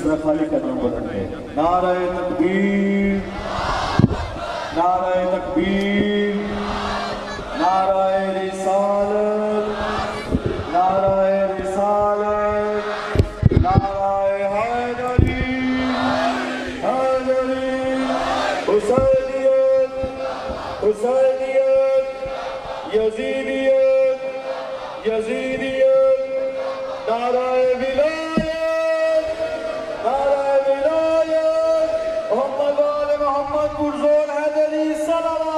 دوسرا خالی کا نام بلند ہے۔ نعرہ تکبیر، نعرہ تکبیر، نعرہ رسالت، نعرہ رسالت، نعرہ حیدری، حیدری، حسینیت، حسینیت، یزیدیت، یزیدیت، نعرہ ولایت، نعرہ ولایت، محمد وآل محمد پرزور حیدری صلوات۔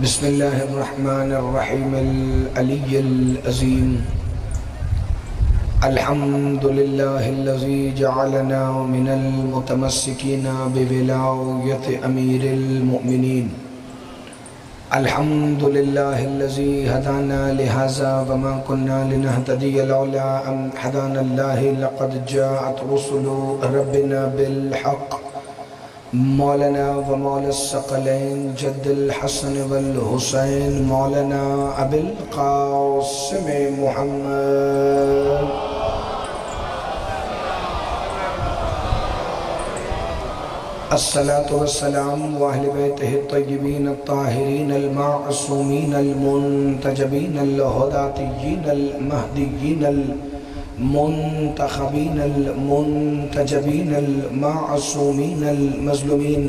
بسم اللہ الرحمن الرحیم العلی العظیم الحمد للہ الذی جعلنا من المتمسکین بولایت امیر المؤمنین الحمد للہ الذی ہدانا لہذا وما كنا لنہتدی لولا ان ہدانا اللہ لقد جاءت رسل ربنا بالحق مولانا و مولا الثقلین جد الحسن والحسین مولانا ابی القاسم محمد الصلاة والسلام واہل بیتہ الطیبین الطاہرین المعصومین المنتجبین الہداتیین المہدیین المنتخبین المنتجبین المعصومین المظلومین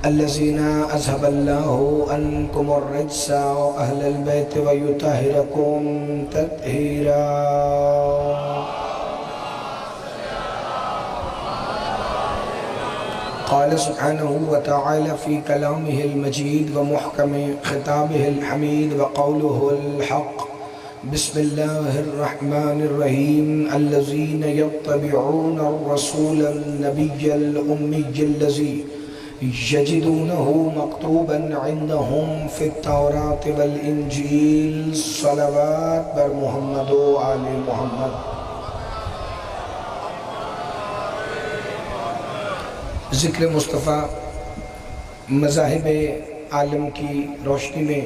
الذین اذهب اللہ عنکم الرجس اہل البیت ویطہرکم تطہیرا قال سبحانه وتعالى في كلامه المجيد ومحكم خطابه الحميد وقوله الحق بسم الله الرحمن الرحيم الذين يتبعون الرسول النبي الأمي الذي يجدونه مكتوبا عندهم في التوراة والإنجيل صلوات بر محمد وآل محمد۔ ذکر مصطفیٰ مذاہب عالم کی روشنی میں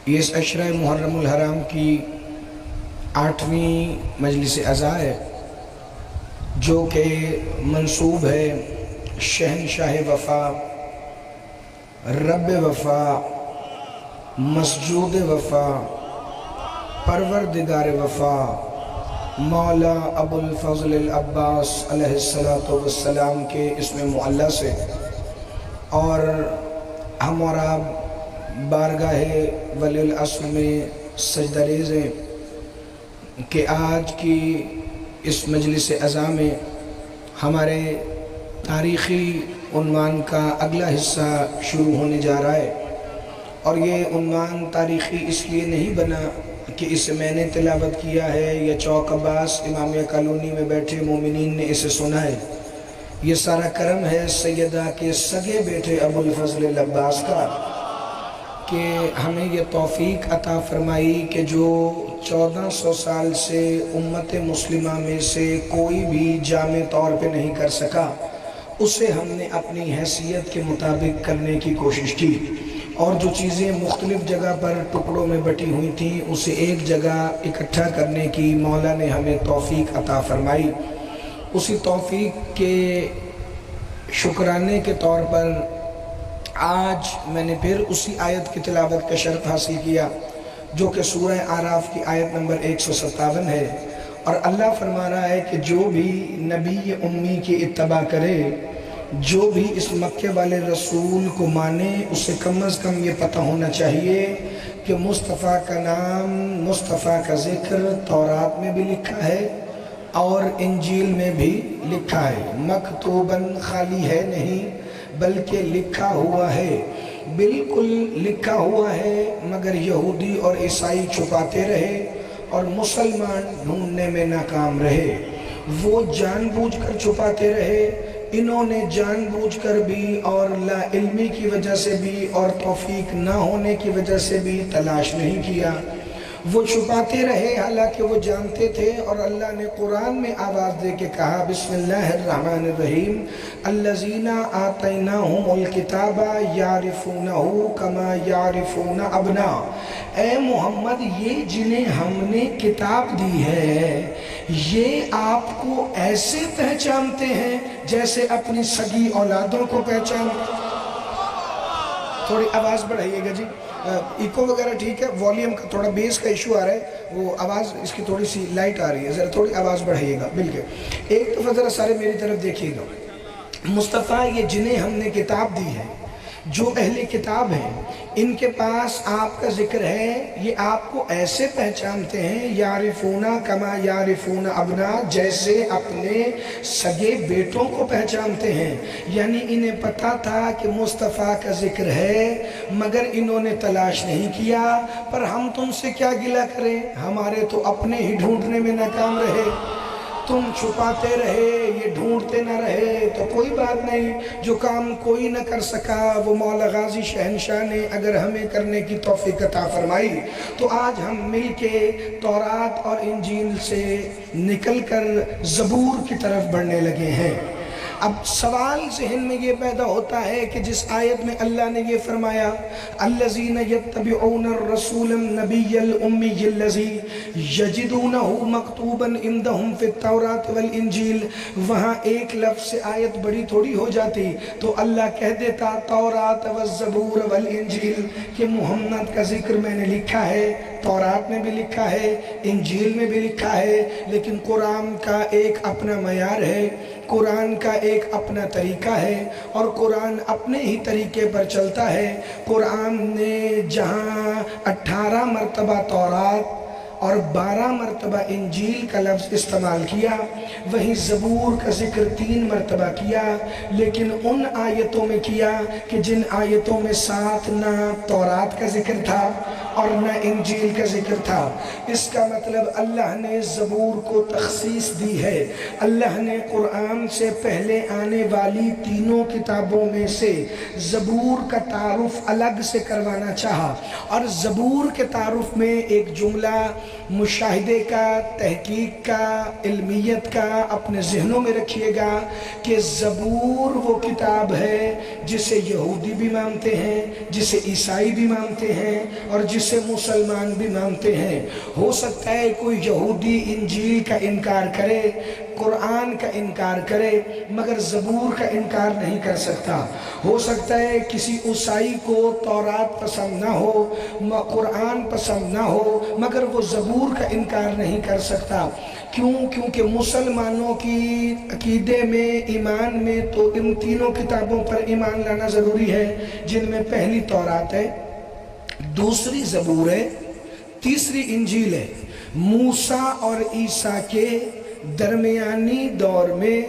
یہ اس عشرہ محرم الحرام کی 8ویں مجلس عزا ہے جو کہ منسوب ہے شہنشاہ وفا، رب وفا، مسجود وفا، پروردگار وفا مولا ابو الفضل العباس علیہ السلام کے اسم معلیٰ سے، اور ہم اور آپ بارگاہ ولی العصر میں سجدہ ریز ہیں کہ آج کی اس مجلس عزا میں ہمارے تاریخی عنوان کا اگلا حصہ شروع ہونے جا رہا ہے، اور یہ عنوان تاریخی اس لیے نہیں بنا کہ اسے میں نے تلاوت کیا ہے یا چوک عباس امامیہ کالونی میں بیٹھے مومنین نے اسے سنا ہے، یہ سارا کرم ہے سیدہ کے سگے بیٹے ابو الفضل العباس کا کہ ہمیں یہ توفیق عطا فرمائی کہ جو 1400 سال سے امت مسلمہ میں سے کوئی بھی جامع طور پہ نہیں کر سکا، اسے ہم نے اپنی حیثیت کے مطابق کرنے کی کوشش کی، اور جو چیزیں مختلف جگہ پر ٹکڑوں میں بٹی ہوئی تھیں اسے ایک جگہ اکٹھا کرنے کی مولا نے ہمیں توفیق عطا فرمائی۔ اسی توفیق کے شکرانے کے طور پر آج میں نے پھر اسی آیت کی تلاوت کا شرف حاصل کیا جو کہ سورہ اعراف کی آیت نمبر 157 ہے، اور اللہ فرما رہا ہے کہ جو بھی نبی امی کی اتباع کرے، جو بھی اس مکے والے رسول کو مانے، اسے کم از کم یہ پتہ ہونا چاہیے کہ مصطفیٰ کا نام، مصطفیٰ کا ذکر تورات میں بھی لکھا ہے اور انجیل میں بھی لکھا ہے، مکتوباً خالی ہے نہیں بلکہ لکھا ہوا ہے، بالکل لکھا ہوا ہے، مگر یہودی اور عیسائی چھپاتے رہے اور مسلمان ڈھونڈنے میں ناکام رہے۔ وہ جان بوجھ کر چھپاتے رہے، انہوں نے جان بوجھ کر بھی اور لا علمی کی وجہ سے بھی اور توفیق نہ ہونے کی وجہ سے بھی تلاش نہیں کیا، وہ چھپاتے رہے حالانکہ وہ جانتے تھے۔ اور اللہ نے قرآن میں آواز دے کے کہا بسم اللہ الرحمن الرحیم الذین آتیناہم الکتاب یعرفونہ کما یعرفون ابناء، اے محمد یہ جنہیں ہم نے کتاب دی ہے یہ آپ کو ایسے پہچانتے ہیں جیسے اپنی سگی اولادوں کو پہچانتے ہیں۔ تھوڑی آواز بڑھائیے گا جی، ایکو وغیرہ ٹھیک ہے، والیوم کا تھوڑا بیس کا ایشو آ رہا ہے، وہ آواز اس کی تھوڑی سی لائٹ آ رہی ہے، ذرا تھوڑی آواز بڑھائیے گا بالکل۔ ایک دفعہ ذرا سارے میری طرف دیکھیے گا، مصطفیٰ یہ جنہیں ہم نے کتاب دی ہے، جو اہل کتاب ہیں ان کے پاس آپ کا ذکر ہے، یہ آپ کو ایسے پہچانتے ہیں یعرفون کما یعرفون ابناء، جیسے اپنے سگے بیٹوں کو پہچانتے ہیں۔ یعنی انہیں پتا تھا کہ مصطفیٰ کا ذکر ہے مگر انہوں نے تلاش نہیں کیا، پر ہم تم سے کیا گلہ کریں، ہمارے تو اپنے ہی ڈھونڈنے میں ناکام رہے، تم چھپاتے رہے یہ ڈھونڈتے نہ رہے، تو کوئی بات نہیں، جو کام کوئی نہ کر سکا وہ مولا غازی شہنشاہ نے اگر ہمیں کرنے کی توفیق عطا فرمائی تو آج ہم مل کے تورات اور انجیل سے نکل کر زبور کی طرف بڑھنے لگے ہیں۔ اب سوال ذہن میں یہ پیدا ہوتا ہے کہ جس آیت میں اللہ نے یہ فرمایا الذین یتبعون الرسول النبی الامی الذی یجدونہ مکتوبا عندہم فی التوراۃ والانجیل، وہاں ایک لفظ سے آیت بڑی تھوڑی ہو جاتی تو اللہ کہہ دیتا تورات والزبور والانجیل، کہ محمد کا ذکر میں نے لکھا ہے، تورات میں بھی لکھا ہے، انجیل میں بھی لکھا ہے، لیکن قرآن کا ایک اپنا معیار ہے، قرآن کا ایک اپنا طریقہ ہے اور قرآن اپنے ہی طریقے پر چلتا ہے۔ قرآن نے جہاں 18 مرتبہ تورات اور 12 مرتبہ انجیل کا لفظ استعمال کیا، وہیں زبور کا ذکر 3 مرتبہ کیا، لیکن ان آیتوں میں کیا کہ جن آیتوں میں ساتھ نہ تورات کا ذکر تھا اور نہ انجیل کا ذکر تھا۔ اس کا مطلب اللہ نے زبور کو تخصیص دی ہے، اللہ نے قرآن سے پہلے آنے والی تینوں کتابوں میں سے زبور کا تعارف الگ سے کروانا چاہا، اور زبور کے تعارف میں ایک جملہ مشاہدے کا، تحقیق کا، علمیت کا اپنے ذہنوں میں رکھیے گا کہ زبور وہ کتاب ہے جسے یہودی بھی مانتے ہیں، جسے عیسائی بھی مانتے ہیں اور جسے مسلمان بھی مانتے ہیں۔ ہو سکتا ہے کوئی یہودی انجیل کا انکار کرے، قرآن کا انکار کرے، مگر زبور کا انکار نہیں کر سکتا۔ ہو سکتا ہے کسی عیسائی کو تورات پسند نہ ہو، قرآن پسند نہ ہو، مگر وہ زبور کا انکار نہیں کر سکتا۔ کیوں؟ کیونکہ مسلمانوں کی عقیدے میں، ایمان میں تو ان تینوں کتابوں پر ایمان لانا ضروری ہے، جن میں پہلی تورات ہے، دوسری زبور ہے، تیسری انجیل ہے۔ موسیٰ اور عیسیٰ کے درمیانی دور میں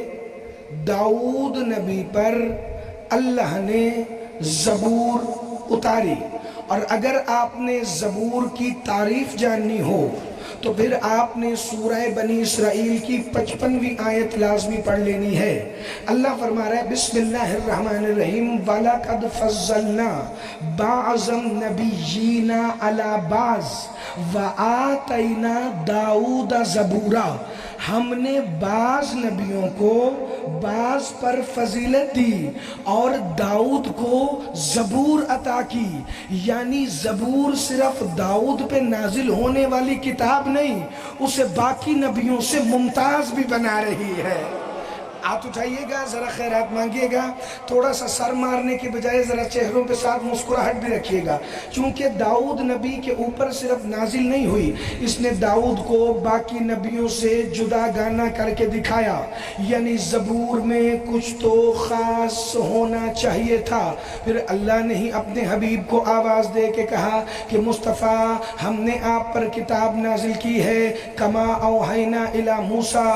داؤد نبی پر اللہ نے زبور اتاری، اور اگر آپ نے زبور کی تعریف جاننی ہو تو پھر آپ نے سورہ بنی اسرائیل کی 55ویں آیت لازمی پڑھ لینی ہے۔ اللہ فرما رہا ہے بسم اللہ الرحمن الرحیم وَلَقَدْ فَضَّلْنَا بَعْضَ النَّبِيِّينَ عَلَى بَعْضٍ وَآتَيْنَا دَاؤُدَ زَبُورًا، ہم نے بعض نبیوں کو بعض پر فضیلت دی اور داؤد کو زبور عطا کی۔ یعنی زبور صرف داؤد پہ نازل ہونے والی کتاب نہیں، اسے باقی نبیوں سے ممتاز بھی بنا رہی ہے۔ ہاتھ اٹھائیے گا، ذرا خیرات مانگیے گا، تھوڑا سا سر مارنے کے بجائے ذرا چہروں پہ ساتھ مسکراہٹ بھی رکھیے گا، چونکہ داؤد نبی کے اوپر صرف نازل نہیں ہوئی، اس نے داؤد کو باقی نبیوں سے جدا گانا کر کے دکھایا۔ یعنی زبور میں کچھ تو خاص ہونا چاہیے تھا۔ پھر اللہ نے ہی اپنے حبیب کو آواز دے کے کہا کہ مصطفیٰ ہم نے آپ پر کتاب نازل کی ہے، کما اوحینا الی موسیٰ،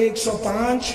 105,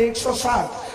107।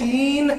3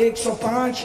105,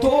2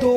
2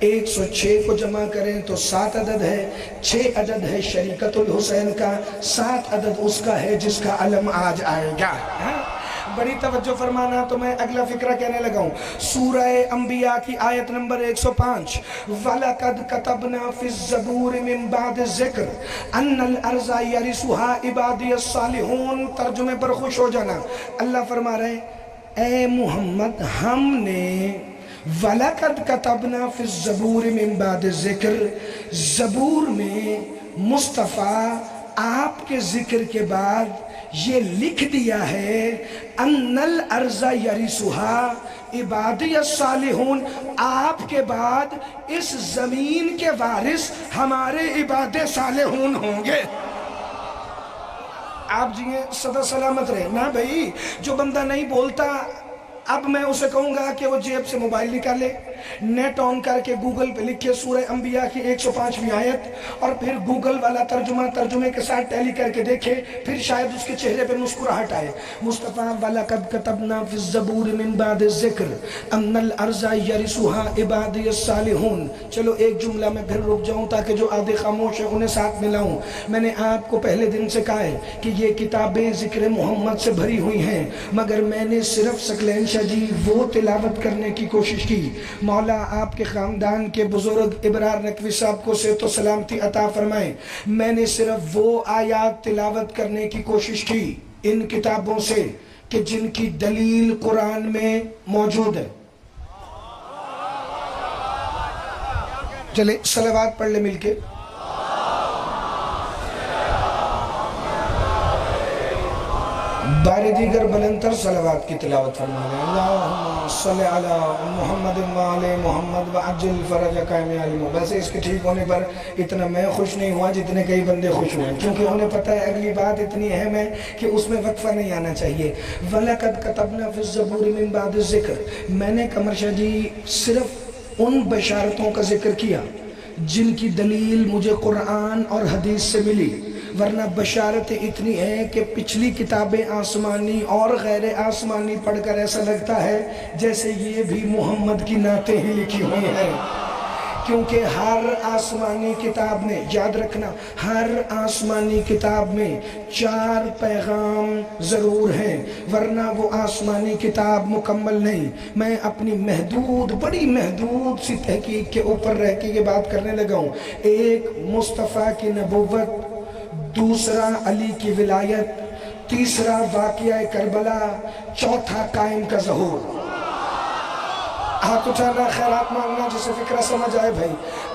106 کو جمع کریں تو 7 عدد ہے، 6 عدد ہے شریکت الحسین کا، 7 عدد اس کا ہے جس کا علم آج آئے گا۔ بڑی توجہ فرمانا، تو میں اگلا فقرہ کہنے لگا ہوں۔ سورہ انبیاء کی آیت نمبر 105، وَلَقَدْ كَتَبْنَا فِي الزَّبُورِ مِن بَعْدِ الذِّكْرِ أَنَّ الْأَرْضَ يَرِثُهَا عِبَادِيَ الصَّالِحُونَ۔ ترجمے پر خوش ہو جانا۔ اللہ فرما رہے ہیں اے محمد ہم نے وَلَقَدْ كَتَبْنَا فِي الزَّبُورِ مِن بَعْدِ الذِّكْرِ، زبور میں مصطفیٰ آپ کے ذکر کے بعد یہ لکھ دیا ہے ان الارض یرثها عبادی الصالحون، آپ کے بعد اس زمین کے وارث ہمارے عباد صالحون ہوں گے۔ آپ جیئے صدا سلامت رہے نا بھائی۔ جو بندہ نہیں بولتا اب میں اسے کہوں گا کہ وہ جیب سے موبائل نکالے، نیٹ آن کر کے گوگل پہ لکھے سورہ انبیاء کی 105ویں آیت، اور پھر گوگل والا ترجمے کے ساتھ ٹیلی کر کے دیکھے، پھر شاید اس کے چہرے پہ مسکراہٹ آئے۔ مصطفیٰ وَلَقَدْ كَتَبْنَا فِي الزَّبُورِ مِن بَعْدِ الذِّكْرِ أَنَّ الْأَرْضَ يَرِثُهَا عِبَادِيَ الصَّالِحُونَ۔ چلو ایک جملہ میں پھر رک جاؤں تاکہ جو آدھے خاموش ہیں انہیں ساتھ ملاؤں۔ میں نے آپ کو پہلے دن سے کہا ہے کہ یہ کتابیں ذکر محمد سے بھری ہوئی ہیں، مگر میں نے صرف سکلین شاہ جی وہ تلاوت کرنے کی کوشش کی۔ مولا آپ کے خاندان کے بزرگ ابرار نقوی صاحب کو سے تو سلامتی عطا فرمائیں، میں نے صرف وہ آیات تلاوت کرنے کی کوشش کی ان کتابوں سے کہ جن کی دلیل قرآن میں موجود ہے۔ چلے صلوات پڑھ لے مل کے۔ بار دیگر بلندتر صلوات کی تلاوت فرما لیں۔ اللہم صلی علی محمد وآل محمد وعجل فرجک یا علی محمد۔ ویسے اس کے ٹھیک ہونے پر اتنا میں خوش نہیں ہوا جتنے کئی بندے خوش ہوئے، کیونکہ انہیں پتہ ہے اگلی بات اتنی اہم ہے کہ اس میں وقفہ نہیں آنا چاہیے۔ وَلَقَدْ كَتَبْنَا فِي الزَّبُورِ مِن بَعْدِ الذِّكْرِ، میں نے قمر شاہ جی صرف ان بشارتوں کا ذکر کیا جن کی دلیل مجھے قرآن اور حدیث سے ملی، ورنہ بشارتیں اتنی ہیں کہ پچھلی کتابیں آسمانی اور غیر آسمانی پڑھ کر ایسا لگتا ہے جیسے یہ بھی محمد کی نعتیں ہی لکھی ہوئی ہیں، کیونکہ ہر آسمانی کتاب میں، یاد رکھنا، ہر آسمانی کتاب میں 4 پیغام ضرور ہیں، ورنہ وہ آسمانی کتاب مکمل نہیں۔ میں اپنی بڑی محدود سی تحقیق کے اوپر رہ کے یہ بات کرنے لگا ہوں۔ ایک مصطفیٰ کی نبوت، دوسرا علی کی ولایت، تیسرا واقعہ کربلا، چوتھا قائم کا ظہور۔ ہاتھ اٹھانا، خیرات مانگنا، جسے فکرہ سمجھ آئے بھائی۔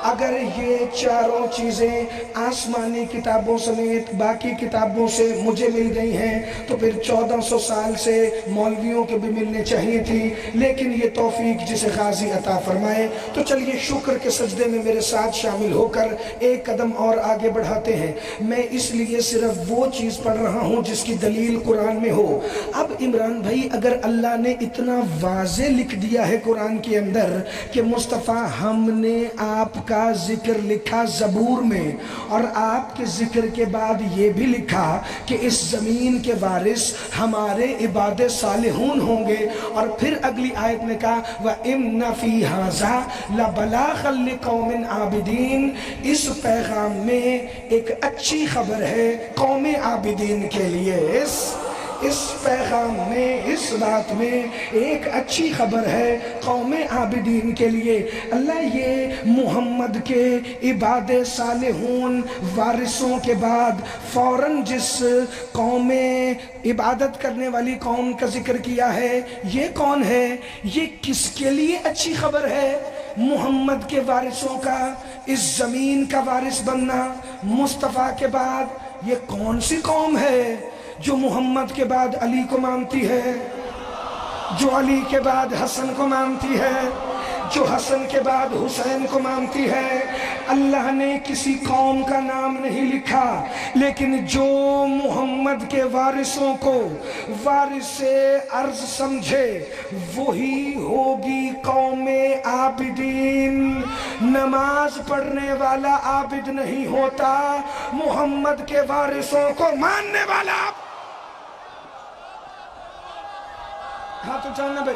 اگر یہ چاروں چیزیں آسمانی کتابوں سمیت باقی کتابوں سے مجھے مل گئی ہیں تو پھر 1400 سال سے مولویوں کے بھی ملنے چاہیے تھی، لیکن یہ توفیق جسے غازی عطا فرمائے۔ تو چلیے شکر کے سجدے میں میرے ساتھ شامل ہو کر ایک قدم اور آگے بڑھاتے ہیں۔ میں اس لیے صرف وہ چیز پڑھ رہا ہوں جس کی دلیل قرآن میں ہو۔ اب عمران بھائی، اگر اللہ نے اتنا واضح لکھ دیا ہے قرآن کے اندر کہ مصطفیٰ ہم نے آپ کا ذکر لکھا زبور میں، اور آپ کے ذکر کے بعد یہ بھی لکھا کہ اس زمین کے وارث ہمارے عباد صالحون ہوں گے، اور پھر اگلی آیت میں کہا وَإِنَّ فِي هَذَا لَبَلَاغًا لِقَوْمٍ عَابِدِينَ، اس پیغام میں ایک اچھی خبر ہے قوم عابدین کے لیے۔ اس پیغام میں، اس بات میں ایک اچھی خبر ہے قوم عابدین کے لیے۔ اللہ یہ محمد کے عباد صالحون وارثوں کے بعد فوراً جس قوم عبادت کرنے والی قوم کا ذکر کیا ہے، یہ کون ہے؟ یہ کس کے لیے اچھی خبر ہے؟ محمد کے وارثوں کا اس زمین کا وارث بننا۔ مصطفیٰ کے بعد یہ کون سی قوم ہے جو محمد کے بعد علی کو مانتی ہے، جو علی کے بعد حسن کو مانتی ہے، جو حسن کے بعد حسین کو مانتی ہے؟ اللہ نے کسی قوم کا نام نہیں لکھا، لیکن جو محمد کے وارثوں کو وارث ارض سمجھے وہی ہوگی قوم عابدین۔ نماز پڑھنے والا عابد نہیں ہوتا، محمد کے وارثوں کو ماننے والا۔ ہاں تو جاننا بھائی،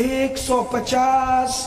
150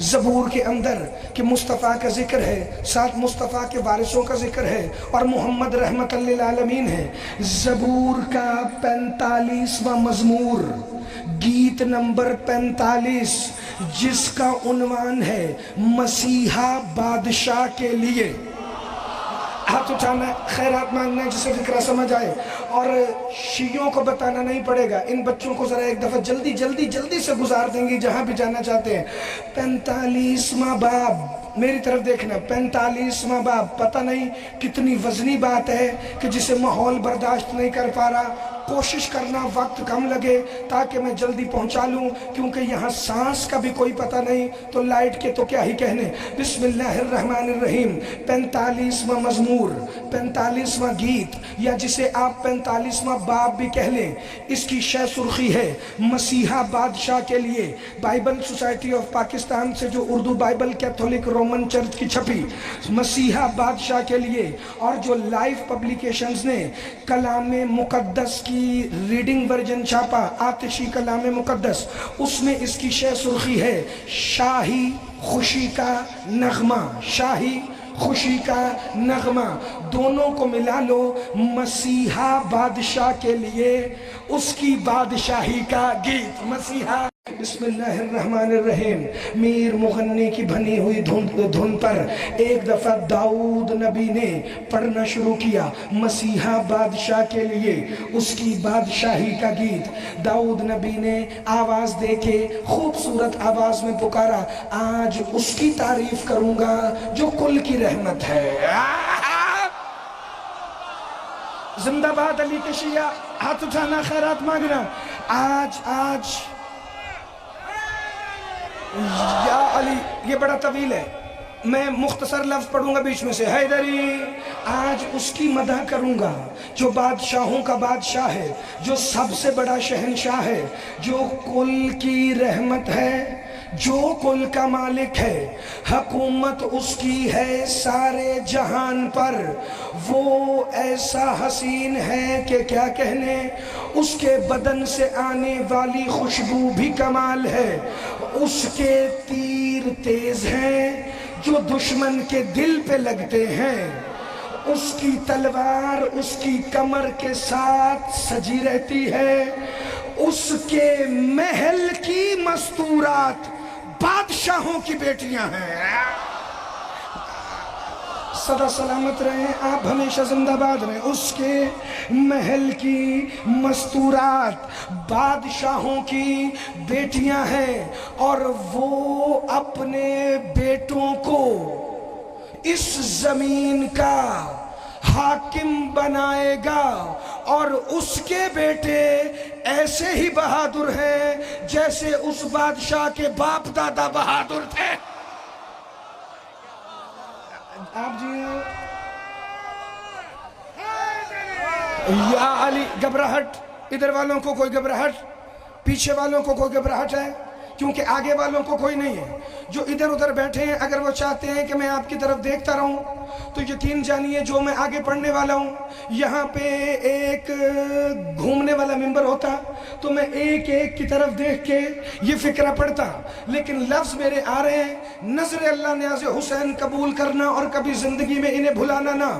زبور کے اندر کہ مصطفیٰ کا ذکر ہے، ساتھ مصطفیٰ کے وارثوں کا ذکر ہے اور محمد رحمت للعالمین ہے۔ زبور کا 45واں مزمور، گیت نمبر 45، جس کا عنوان ہے مسیحا بادشاہ کے لیے۔ ہاتھ اٹھانا ہے، خیرات مانگنا ہے جسے فکرہ سمجھ آئے، اور شیعوں کو بتانا نہیں پڑے گا، ان بچوں کو ذرا ایک دفعہ جلدی جلدی جلدی سے گزار دیں گی جہاں بھی جانا چاہتے ہیں۔ 45واں باب، میری طرف دیکھنا، 45واں باب، پتہ نہیں کتنی وزنی بات ہے کہ جسے ماحول برداشت نہیں کر پا رہا، کوشش کرنا وقت کم لگے تاکہ میں جلدی پہنچا لوں، کیونکہ یہاں سانس کا بھی کوئی پتہ نہیں تو لائٹ کے تو کیا ہی کہنے۔ بسم اللہ الرحمن الرحیم۔ 45واں مزمور، 45واں گیت، یا جسے آپ 45واں باب بھی کہہ لیں، اس کی شہ سرخی ہے مسیحا بادشاہ کے لیے۔ بائبل سوسائٹی آف پاکستان سے جو Urdu Bible Catholic Roman church کی چھپی، مسیحا بادشاہ کے لیے، اور جو لائف پبلیکیشنز نے کلام مقدس کی ریڈنگ ورژن چھاپا، آتشی کلام مقدس، اس میں اس کی شہ سرخی ہے شاہی خوشی کا نغمہ، شاہی خوشی کا نغمہ۔ دونوں کو ملا لو، مسیحا بادشاہ کے لیے اس کی بادشاہی کا گیت، مسیحا۔ بسم اللہ الرحمن الرحیم۔ میر مغنی کی بھنی ہوئی دھن پر ایک دفعہ داؤد نبی نے پڑھنا شروع کیا مسیحا بادشاہ کے لیے اس کی بادشاہی کا گیت۔ داؤد نبی نے آواز دے کے خوبصورت آواز میں پکارا، آج اس کی تعریف کروں گا جو کل کی رحمت ہے۔ زندہ باد علی کے شیعہ، ہاتھ اٹھانا، خیرات مانگنا۔ آج یا علی، یہ بڑا طویل ہے، میں مختصر لفظ پڑھوں گا بیچ میں سے۔ حیدری، آج اس کی مدح کروں گا جو بادشاہوں کا بادشاہ ہے، جو سب سے بڑا شہنشاہ ہے، جو کل کی رحمت ہے، جو کل کا مالک ہے، حکومت اس کی ہے سارے جہان پر۔ وہ ایسا حسین ہے کہ کیا کہنے، اس کے بدن سے آنے والی خوشبو بھی کمال ہے، اس کے تیر تیز ہیں جو دشمن کے دل پہ لگتے ہیں، اس کی تلوار اس کی کمر کے ساتھ سجی رہتی ہے، اس کے محل کی مستورات بادشاہوں کی بیٹیاں ہیں۔ سدا سلامت رہیں آپ، ہمیشہ زندہ باد رہیں۔ اس کے محل کی مستورات بادشاہوں کی بیٹیاں ہیں، اور وہ اپنے بیٹوں کو اس زمین کا حاکم بنائے گا، اور اس کے بیٹے ایسے ہی بہادر ہیں جیسے اس بادشاہ کے باپ دادا بہادر تھے۔ آپ جی یا علی، گھبراہٹ، ادھر والوں کو کوئی گھبراہٹ، پیچھے والوں کو کوئی گھبراہٹ ہے؟ کیونکہ آگے والوں کو کوئی نہیں ہے۔ جو ادھر ادھر بیٹھے ہیں، اگر وہ چاہتے ہیں کہ میں آپ کی طرف دیکھتا رہوں تو یقین جانیے جو میں آگے پڑھنے والا ہوں، یہاں پہ ایک گھومنے والا ممبر ہوتا تو میں ایک ایک کی طرف دیکھ کے یہ فکرہ پڑھتا، لیکن لفظ میرے آ رہے ہیں، نظر اللہ نیاز حسین قبول کرنا اور کبھی زندگی میں انہیں بھلانا نہ۔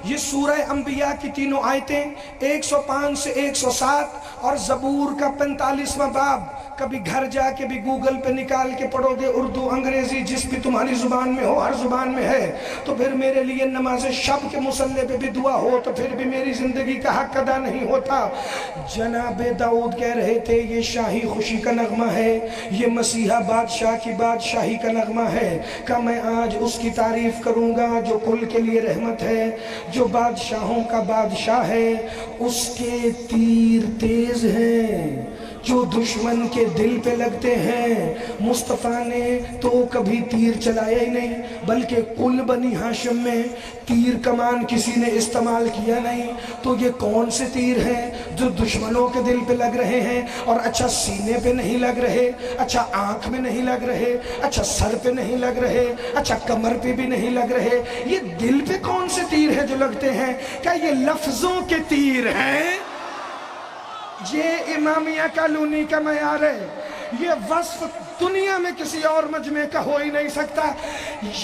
یہ سورہ انبیاء کی تینوں آیتیں 105 سے 107 اور زبور کا 45واں باب، کبھی گھر جا کے بھی گوگل پہ نکال کے پڑھو گے، اردو انگریزی جس بھی تمہاری زبان میں ہو، ہر زبان میں ہے، تو پھر میرے لیے نماز شب کے مصلی پہ بھی دعا ہو تو پھر بھی میری زندگی کا حق ادا نہیں ہوتا۔ جناب داؤد کہہ رہے تھے یہ شاہی خوشی کا نغمہ ہے، یہ مسیحا بادشاہ کی بادشاہی کا نغمہ ہے، کہ میں آج اس کی تعریف کروں گا جو کل کے لیے رحمت ہے، جو بادشاہوں کا بادشاہ ہے، اس کے تیر تیز ہیں جو دشمن کے دل پہ لگتے ہیں۔ مصطفیٰ نے تو کبھی تیر چلایا ہی نہیں، بلکہ کل بنی ہاشم میں تیر کمان کسی نے استعمال کیا نہیں، تو یہ کون سے تیر ہیں جو دشمنوں کے دل پہ لگ رہے ہیں؟ اور اچھا سینے پہ نہیں لگ رہے، اچھا آنکھ میں نہیں لگ رہے، اچھا سر پہ نہیں لگ رہے، اچھا کمر پہ بھی نہیں لگ رہے، یہ دل پہ کون سے تیر ہیں جو لگتے ہیں؟ کیا یہ لفظوں کے تیر ہیں؟ یہ امامیہ کالونی کا معیار ہے، یہ وصف دنیا میں کسی اور مجمع کا ہو ہی نہیں سکتا۔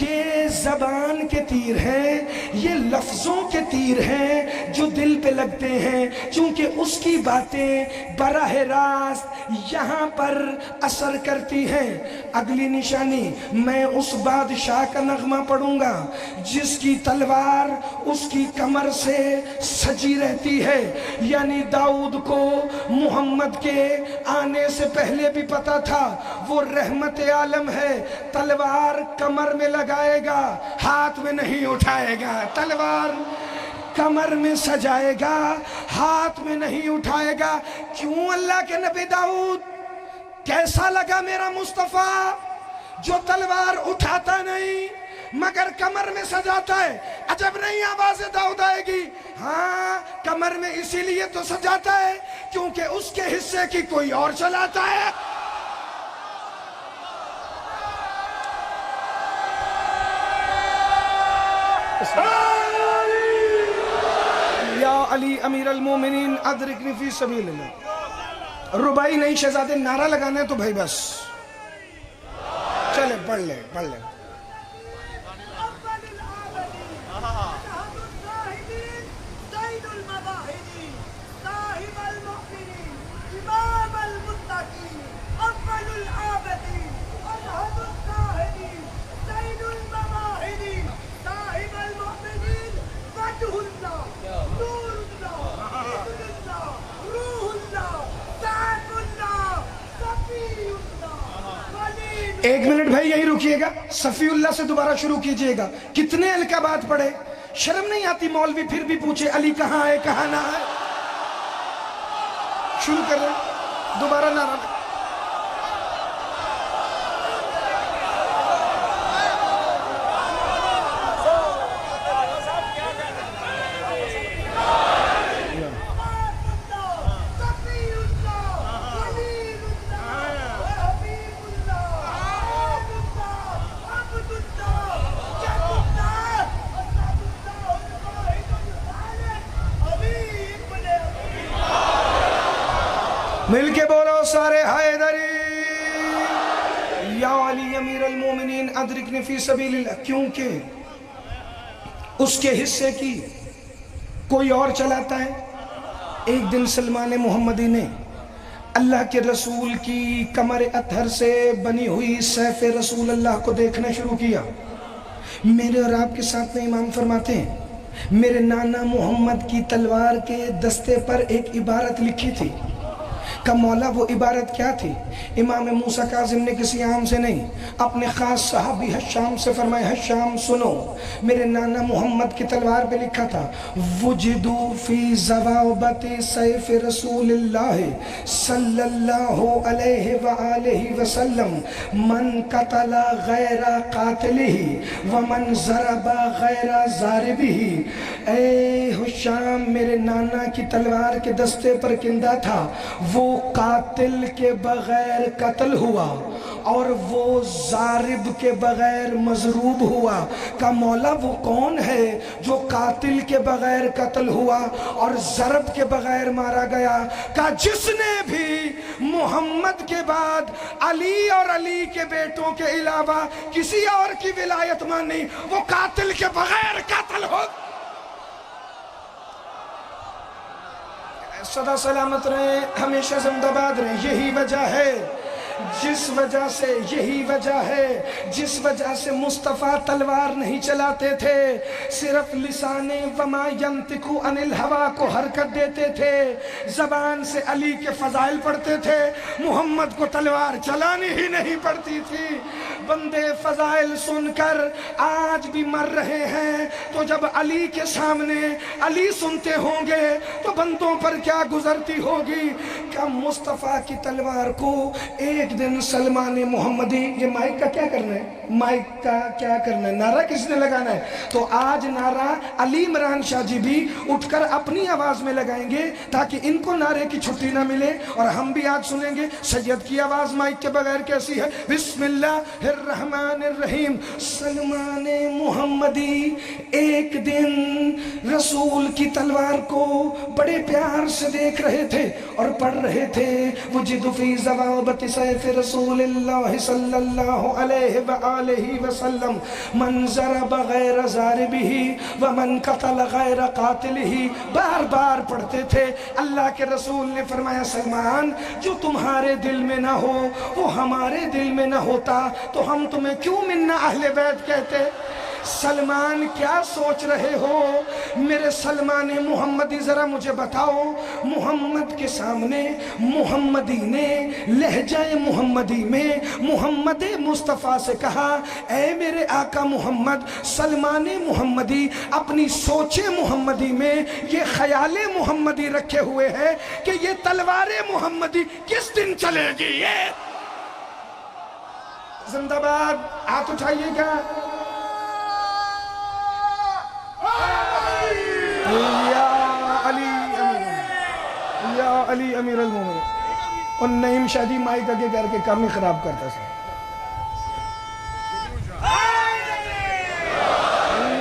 یہ زبان کے تیر ہیں، یہ لفظوں کے تیر ہیں جو دل پہ لگتے ہیں، چونکہ اس کی باتیں براہ راست یہاں پر اثر کرتی ہیں۔ اگلی نشانی، میں اس بادشاہ کا نغمہ پڑھوں گا جس کی تلوار اس کی کمر سے سجی رہتی ہے۔ یعنی داؤد کو محمد کے آنے سے پہلے بھی پتا تھا وہ رحمت عالم ہے، تلوار کمر میں لگائے گا، ہاتھ میں نہیں اٹھائے گا، تلوار کمر میں سجائے گا، ہاتھ میں نہیں اٹھائے گا۔ کیوں اللہ کے نبی داؤد؟ کیسا لگا میرا مصطفیٰ جو تلوار اٹھاتا نہیں مگر کمر میں سجاتا ہے؟ عجب نہیں آواز داؤد آئے گی؟ ہاں، کمر میں اسی لیے تو سجاتا ہے کیونکہ اس کے حصے کی کوئی اور چلاتا ہے۔ یا علی امیر المومنین ادرکنی فی سبیل اللہ۔ ربائی نہیں شہزادے، نعرہ لگانا ہے تو بھائی بس چلے پڑھ لیں پڑھ لیں۔ ایک منٹ بھائی یہی رکیے گا، صفی اللہ سے دوبارہ شروع کیجئے گا۔ کتنے القابات پڑھے؟ شرم نہیں آتی مولوی پھر بھی پوچھے علی کہاں ہے کہاں نہ ہے؟ شروع کر رہے دوبارہ نعرہ۔ مل کے بولو سارے حیدری۔ یا علی امیر المومنین ادرکنی فی سبیل اللہ، کیونکہ اس کے حصے کی کوئی اور چلاتا ہے۔ ایک دن سلمان محمدی نے اللہ کے رسول کی کمر اطہر سے بنی ہوئی سیف رسول اللہ کو دیکھنا شروع کیا۔ میرے اور آپ کے ساتھ میں امام فرماتے ہیں میرے نانا محمد کی تلوار کے دستے پر ایک عبارت لکھی تھی کہ مولا وہ عبارت کیا تھی؟ امام موسیٰ کاظم نے کسی عام سے نہیں، اپنے خاص صحابی حشام سے فرمائے حشام سنو، میرے نانا محمد کی تلوار پہ لکھا تھا وجدو فی ذوابت سیف رسول اللہ صلی اللہ علیہ وآلہ وسلم من قتل غیر قاتلہ ومن ضرب غیر ضاربہ۔ اے حشام، میرے نانا کی تلوار کے دستے پر کندہ تھا وہ قاتل کے بغیر قتل ہوا اور وہ ضارب کے بغیر مضروب ہوا۔ کہ مولا وہ کون ہے جو قاتل کے بغیر قتل ہوا اور ضرب کے بغیر مارا گیا؟ کہ جس نے بھی محمد کے بعد علی اور علی کے بیٹوں کے علاوہ کسی اور کی ولایت مانی وہ قاتل کے بغیر قتل ہو۔ سدا سلامت رہیں، ہمیشہ زندہ باد رہیں۔ یہی وجہ ہے جس وجہ سے مصطفیٰ تلوار نہیں چلاتے تھے، صرف لسان وما ینطق عن الہوا کو حرکت دیتے تھے، زبان سے علی کے فضائل پڑھتے تھے، محمد کو تلوار چلانی ہی نہیں پڑتی تھی۔ بندے فضائل سن کر آج بھی مر رہے ہیں، تو جب علی کے سامنے علی سنتے ہوں گے تو بندوں پر کیا گزرتی ہوگی؟ کہ مصطفیٰ کی تلوار کو ایک دن سلمان محمدی، یہ مائک کا کیا کرنا ہے؟ مائک کا کیا کرنا ہے؟ نعرہ کس نے لگانا ہے؟ تو آج نعرہ علی عمران شاہ جی بھی اٹھ کر اپنی آواز میں لگائیں گے تاکہ ان کو نعرے کی چھٹی نہ ملے، اور ہم بھی آج سنیں گے سید کی آواز مائک کے بغیر کیسی ہے۔ بسم اللہ الرحمن الرحیم۔ سلمان محمدی ایک دن رسول کی تلوار کو بڑے پیار سے دیکھ رہے تھے اور پڑھ رہے تھے وجد فی ذوابت سیف رسول اللہ صلی اللہ علیہ وآلہ وسلم من ضرب غیر ضاربہ ومن قتل غیر قاتلہ. بار بار پڑھتے تھے. اللہ کے رسول نے فرمایا سلمان جو تمہارے دل میں نہ ہو وہ ہمارے دل میں نہ ہوتا تو ہم تمہیں کیوں منا اہل بیت کہتے. سلمان کیا سوچ رہے ہو میرے سلمان محمدی؟ ذرا مجھے بتاؤ. محمد کے سامنے محمدی نے لہجہ محمدی میں محمد مصطفیٰ سے کہا اے میرے آقا محمد. سلمان محمدی اپنی سوچ محمدی میں یہ خیال محمدی رکھے ہوئے ہے کہ یہ تلوار محمدی کس دن چلے گی. یہ زندہ باد. ہاتھ اٹھائیے گا. یا علی امیر المومنین. اور نعیم شادی مائک آگے کر کے کام ہی خراب کرتا سا.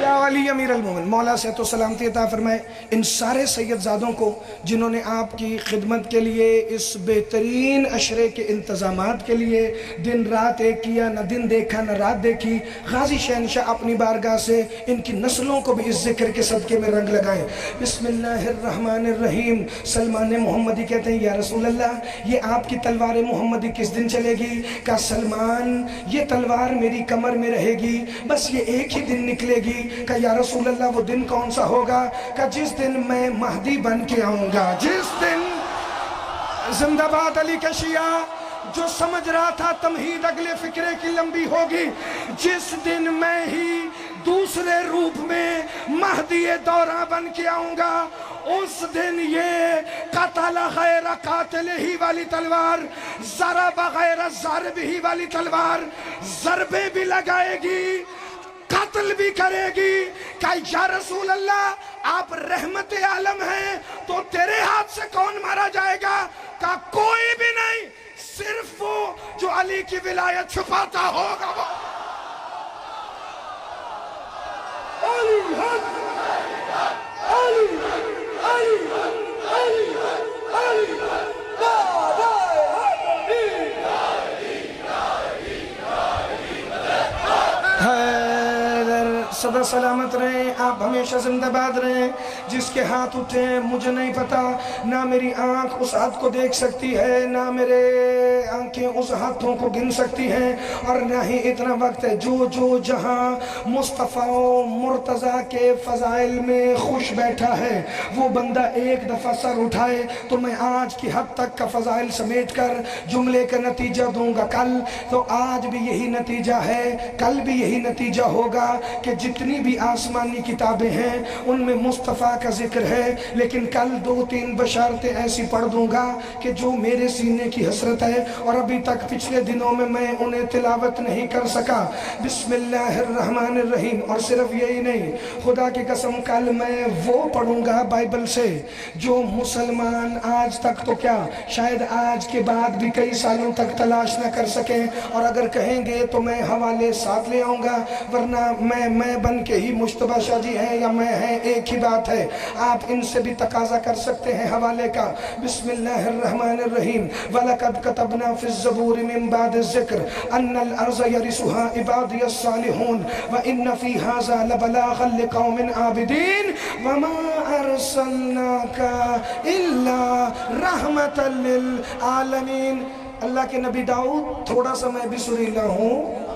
یا علی امیر المومنین. مولا صحت و سلامتی عطا فرمائے ان سارے سید زادوں کو جنہوں نے آپ کی خدمت کے لیے اس بہترین عشرے کے انتظامات کے لیے دن رات ایک کیا. نہ دن دیکھا نہ رات دیکھی. غازی شہنشاہ اپنی بارگاہ سے ان کی نسلوں کو بھی اس ذکر کے صدقے میں رنگ لگائیں. بسم اللہ الرحمن الرحیم. سلمان محمدی کہتے ہیں یا رسول اللہ یہ آپ کی تلوار محمدی کس دن چلے گی؟ کہا سلمان یہ تلوار میری کمر میں رہے گی بس یہ ایک ہی دن نکلے گی. کہا یا رسول اللہ وہ دن کون سا ہوگا؟ کہا جس دن میں مہدی بن کے آؤں گا. جس دن. زندہ باد علی کے شیعہ. جو سمجھ رہا تھا تمہید اگلے فکرے کی لمبی ہوگی. جس دن میں ہی دوسرے روپ میں مہدی دورہ بن کے آؤں گا اس دن یہ قتل غیر قاتل ہی والی تلوار ضرب غیر ضارب ہی والی تلوار ضربیں بھی لگائے گی قتل بھی کرے گی. کہ یا رسول اللہ آپ رحمت عالم ہیں تو تیرے ہاتھ سے کون مارا جائے گا؟ کہ کوئی بھی نہیں صرف وہ جو علی کی ولایت چھپاتا ہوگا. وہ علی حق علی علی علی علی صدا سلامت رہیں. آپ ہمیشہ زندہ باد رہیں. جس کے ہاتھ اٹھے مجھے نہیں پتا نہ میری آنکھ اس ہاتھ کو دیکھ سکتی ہے نہ میرے آنکھیں اس ہاتھوں کو گن سکتی ہیں اور نہ ہی اتنا وقت ہے. جو جہاں مصطفیٰ و مرتضیٰ کے فضائل میں خوش بیٹھا ہے وہ بندہ ایک دفعہ سر اٹھائے تو میں آج کی حد تک کا فضائل سمیٹ کر جملے کا نتیجہ دوں گا. کل تو آج بھی یہی نتیجہ ہے کل بھی یہی نتیجہ ہوگا کہ جتنی بھی آسمانی کتابیں ہیں ان میں مصطفیٰ کا ذکر ہے لیکن کل 2-3 بشارتیں ایسی پڑھ دوں گا کہ جو میرے سینے کی حسرت ہے اور ابھی تک پچھلے دنوں میں انہیں تلاوت نہیں کر سکا. بسم اللہ الرحمن الرحیم. اور صرف یہی نہیں خدا کی قسم کل میں وہ پڑھوں گا بائبل سے جو مسلمان آج تک تو کیا شاید آج کے بعد بھی کئی سالوں تک تلاش نہ کر سکیں اور اگر کہیں گے تو میں حوالے ساتھ لے آؤں گا ورنہ میں بن کے ہی مشتبہ شاہ جی ہیں یا میں ہیں ایک ہی بات ہے. آپ ان سے بھی تقاضا کر سکتے ہیں حوالے کا. بسم اللہ الرحمن الرحیم. وَلَقَدْ كَتَبْنَا فِي الزَّبُورِ مِن بَعْدِ الذِّكْرِ أَنَّ الْأَرْضَ يَرِثُهَا عِبَادِيَ الصَّالِحُونَ وَإِنَّ فِي هَذَا لَبَلَاغًا لِقَوْمٍ عَابِدِينَ وَمَا أَرْسَلْنَاكَ إِلَّا رَحْمَةً لِلْعَالَمِينَ. اللہ کے نبی داؤد تھوڑا سا میں بھی سریلا ہوں.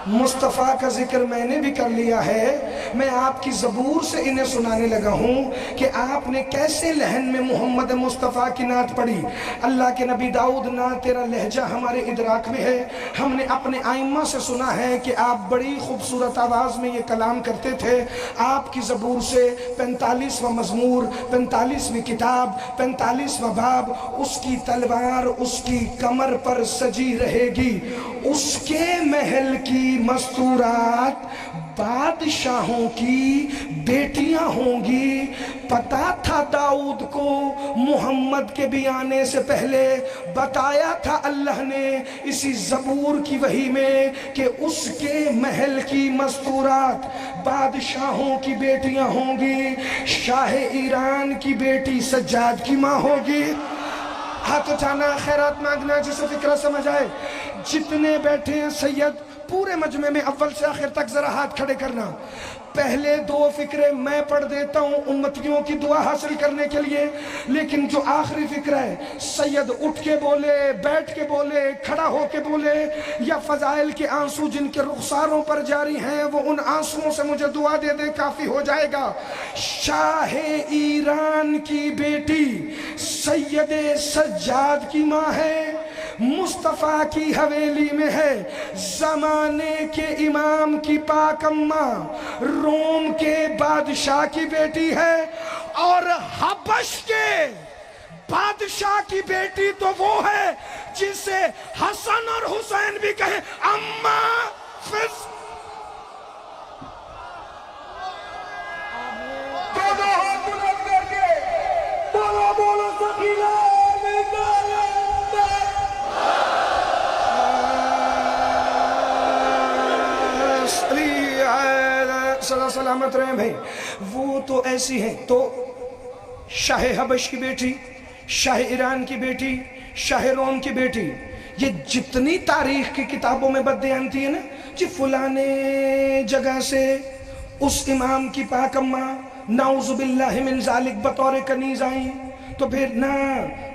مصطفیٰ کا ذکر میں نے بھی کر لیا ہے. میں آپ کی زبور سے انہیں سنانے لگا ہوں کہ آپ نے کیسے لہن میں محمد مصطفیٰ کی نعت پڑھی. اللہ کے نبی داؤد نہ تیرا لہجہ ہمارے ادراک میں ہے. ہم نے اپنے آئمہ سے سنا ہے کہ آپ بڑی خوبصورت آواز میں یہ کلام کرتے تھے. آپ کی زبور سے 45واں مزمور 45ویں کتاب 45واں باب اس کی تلوار اس کی کمر پر سجی رہے گی. اس کے محل کی مستورات بادشاہوں کی بیٹیاں ہوں گی. پتا تھا داؤد کو محمد کے بھی آنے سے پہلے بتایا تھا اللہ نے اسی زبور کی وحی میں کہ اس کے محل کی مستورات بادشاہوں کی بیٹیاں ہوں گی. شاہ ایران کی بیٹی سجاد کی ماں ہوگی. ہاتھ اٹھانا، خیرات مانگنا، جسے فکرہ سمجھ آئے۔ جتنے بیٹھے ہیں سید پورے مجمع میں اول سے آخر تک ذرا ہاتھ کھڑے کرنا۔ پہلے دو فکرے میں پڑھ دیتا ہوں امتیوں کی دعا حاصل کرنے کے لیے، لیکن جو آخری فکر ہے سید اٹھ کے بولے، بیٹھ کے بولے، کھڑا ہو کے بولے، یا فضائل کے آنسو جن کے رخساروں پر جاری ہیں وہ ان آنسوؤں سے مجھے دعا دے دے، کافی ہو جائے گا۔ شاہ ایران کی بیٹی سید سجاد کی ماں ہے، مصطفیٰ کی حویلی میں ہے، زمانے کے امام کی پاک اماں، روم کے بادشاہ کی بیٹی ہے، اور حبش کے بادشاہ کی بیٹی تو وہ ہے جسے حسن اور حسین بھی کہیں اماں فز۔ دونوں ہاتھ بلند کر کے بولو سکینہ سلامت رہے بھائی۔ وہ تو ایسی ہیں، تو شاہ حبش کی بیٹی، شاہ ایران کی بیٹی، شاہ روم کی بیٹی، یہ جتنی تاریخ کی کتابوں میں بدیانتی ہے نا جی فلانے جگہ سے اس امام کی پاک اماں نعوذ باللہ من ذالک بطور کنیز آئیں، تو پھر نہ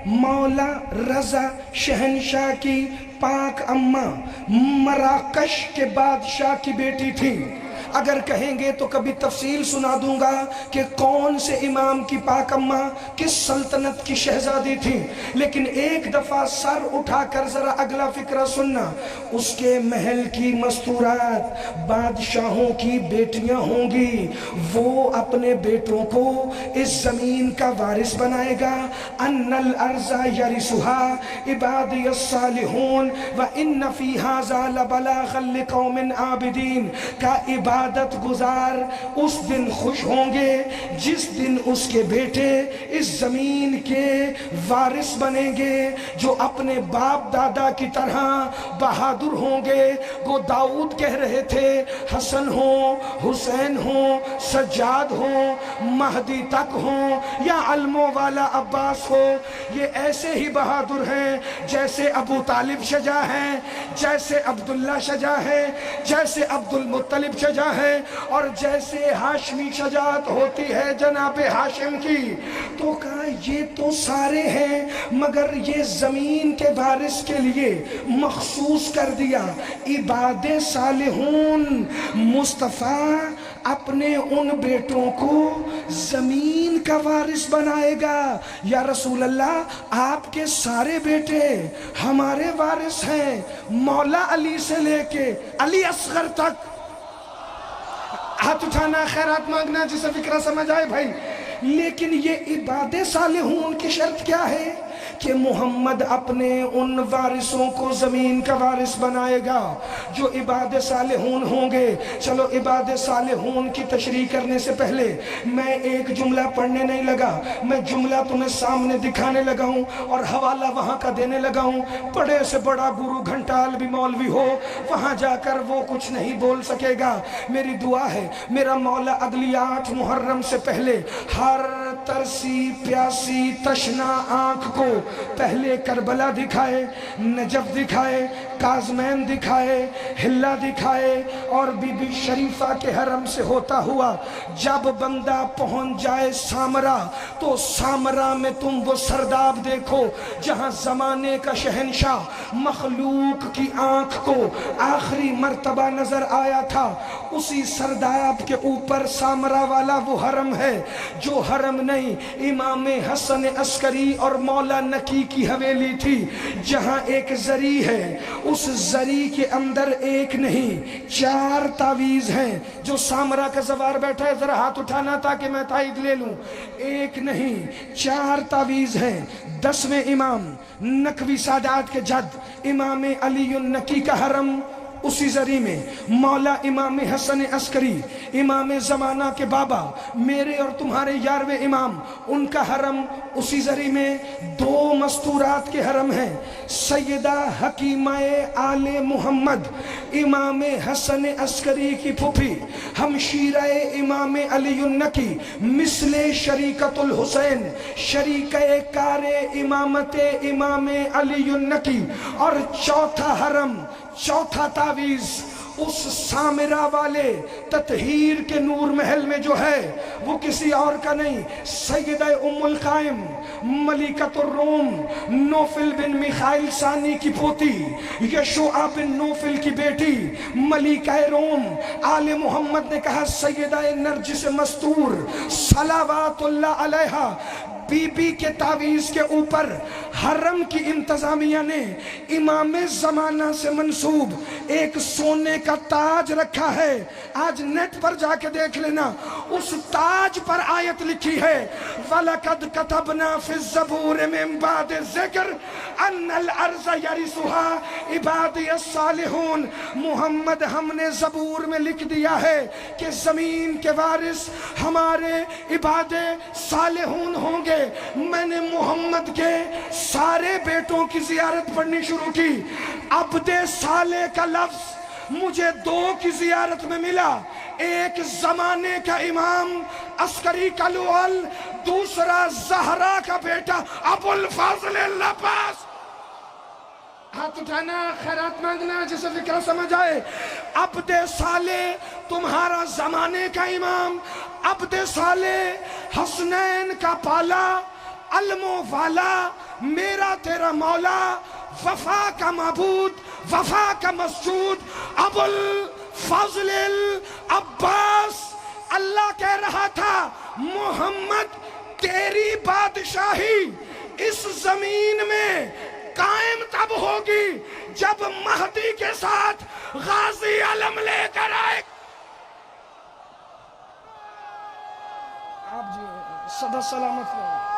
مولا رضا شہنشاہ کی پاک اماں مراکش کے بادشاہ کی بیٹی تھی۔ اگر کہیں گے تو کبھی تفصیل سنا دوں گا کہ کون سے امام کی پاک اماں کس سلطنت کی شہزادی تھی، لیکن ایک دفعہ سر اٹھا کر ذرا اگلا فکرہ سننا۔ اس کے محل کی مستورات بادشاہوں کی بیٹیاں ہوں گی، وہ اپنے بیٹوں کو اس زمین کا وارث بنائے گا۔ ان الارض یرثھا عبادی الصالحون وان فی ھذا لبلاغا لقوم عابدین کا عبادت گزار اس دن خوش ہوں گے جس دن اس کے بیٹے اس زمین کے وارث بنیں گے، جو اپنے باپ دادا کی طرح بہادر ہوں گے۔ وہ داؤد کہہ رہے تھے حسن ہو، حسین ہو، سجاد ہو، مہدی تک ہو، یا علموں والا عباس ہو، یہ ایسے ہی بہادر ہیں جیسے ابو طالب شجاع ہیں، جیسے عبداللہ شجاع ہے، جیسے عبد المطلب شجاع ہے، اور جیسے ہاشمی شجاعت ہوتی ہے جناب ہاشم کی۔ تو کہا یہ تو سارے ہیں مگر یہ زمین کے وارث کے لیے مخصوص کر دیا عباد صالحون۔ مصطفیٰ اپنے ان بیٹوں کو زمین کا وارث بنائے گا۔ یا رسول اللہ آپ کے سارے بیٹے ہمارے وارث ہیں، مولا علی سے لے کے علی اصغر تک۔ ہاتھ اٹھانا، خیرات مانگنا، جسے فکرہ سمجھ آئے بھائی۔ لیکن یہ عباد صالحون کی شرط کیا ہے کہ محمد اپنے ان وارثوں کو زمین کا وارث بنائے گا جو عباد صالحون ہوں گے۔ چلو عباد صالحون کی تشریح کرنے سے پہلے میں ایک جملہ پڑھنے نہیں لگا، میں جملہ تمہیں سامنے دکھانے لگا ہوں اور حوالہ وہاں کا دینے لگا ہوں۔ بڑے سے بڑا گرو گھنٹال بھی مولوی ہو وہاں جا کر وہ کچھ نہیں بول سکے گا۔ میری دعا ہے میرا مولا اگلی 8 محرم سے پہلے ہر ترسی پیاسی تشنا آنکھ کو پہلے کربلا دکھائے، نجف دکھائے، کاظمین دکھائے، ہلا دکھائے، اور بی بی شریفہ کے حرم سے ہوتا ہوا جب بندہ پہنچ جائے سامرا، تو سامرا میں تم وہ سرداب دیکھو جہاں زمانے کا شہنشاہ مخلوق کی آنکھ کو آخری مرتبہ نظر آیا تھا۔ اسی سرداب کے اوپر سامرا والا وہ حرم ہے جو حرم نہیں، امام حسن عسکری اور مولا نکی کی حویلی تھی، جہاں ایک زری ہے، اس زری کے اندر ایک نہیں 4 تعویذ ہیں۔ جو سامرا کا سوار بیٹھا ہے ذرا ہاتھ اٹھانا تاکہ میں تائید لے لوں۔ ایک نہیں 4 تعویذ ہیں۔ 10ویں امام نقوی سادات کے جد امام علی النکی کا حرم اسی زری میں مولا امام حسن عسکری امام زمانہ کے بابا میرے اور تمہارے 11ویں امام ان کا حرم اسی زری میں 2 مستورات کے حرم ہیں سیدہ حکیمہ آل محمد امام حسن عسکری کی پھوپھی ہمشیرہ امام علی النکی مثل شریکت الحسین شریکہ کار امامت امام علی النکی اور چوتھا حرم چوتھا تعویذ اس سامرہ والے تطہیر کے نور محل میں جو ہے وہ کسی اور کا نہیں سیدہ ام القائم ملکۃ الروم نوفل بن میخائیل ثانی کی پوتی یشوع بن نوفل کی بیٹی ملکہ روم آل محمد نے کہا سیدہ نرجس مستور صلوات اللہ علیہا بی بی کے تعویذ کے اوپر حرم کی انتظامیہ نے امام زمانہ سے منسوب ایک سونے کا تاج رکھا ہے آج نیٹ پر جا کے دیکھ لینا اس تاج پر آیت لکھی ہے وَلَقَدْ كَتَبْنَا فِي الزَّبُورِ مِن بَعْدِ الذِّكْرِ أَنَّ الْأَرْضَ يَرِثُهَا عِبَادِيَ الصَّالِحُونَ محمد ہم نے زبور میں لکھ دیا ہے کہ زمین کے وارث ہمارے عباد صالحون ہوں گے میں نے محمد کے سارے بیٹوں کی زیارت پڑھنی شروع کی عبد صالح کا لفظ مجھے 2 کی زیارت میں ملا ایک زمانے کا امام عسکری کا لعل دوسرا زہرا کا بیٹا ابو الفضل العباس ہاتھ اٹھانا خیرات مانگنا جسے فکرہ سمجھ آئے عبد صالح تمہارا زمانے کا امام عبد صالح حسنین کا پالا علموں والا میرا تیرا مولا وفا کا معبود وفا کا مسجود ابو الفضل العباس اللہ کہہ رہا تھا محمد تیری بادشاہی اس زمین میں قائم تب ہوگی جب مہدی کے ساتھ غازی علم لے کر آئے آپ جی صدا سلامت رہو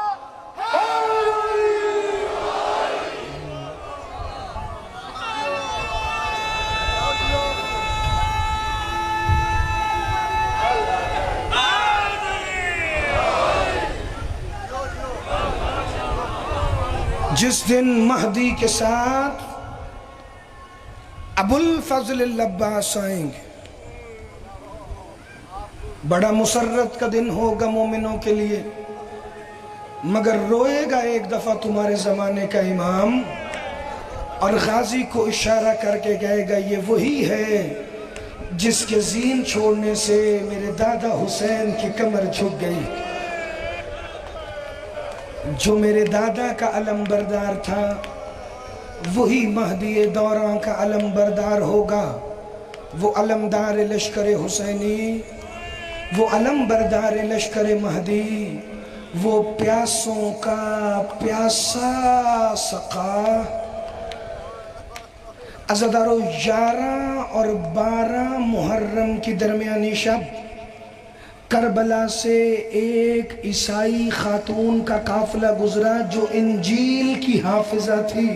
جس دن مہدی کے ساتھ ابو الفضل العباس آئیں گے بڑا مسرت کا دن ہوگا مومنوں کے لیے مگر روئے گا ایک دفعہ تمہارے زمانے کا امام اور غازی کو اشارہ کر کے کہے گا یہ وہی ہے جس کے زین چھوڑنے سے میرے دادا حسین کی کمر جھک گئی جو میرے دادا کا علم بردار تھا وہی مہدی دوراں کا علم بردار ہوگا وہ علمدار لشکر حسینی وہ علم بردار لشکر مہدی وہ پیاسوں کا پیاسا سقا عزادارو 11 اور 12 محرم کی درمیانی شب کربلا سے ایک عیسائی خاتون کا قافلہ گزرا جو انجیل کی حافظہ تھی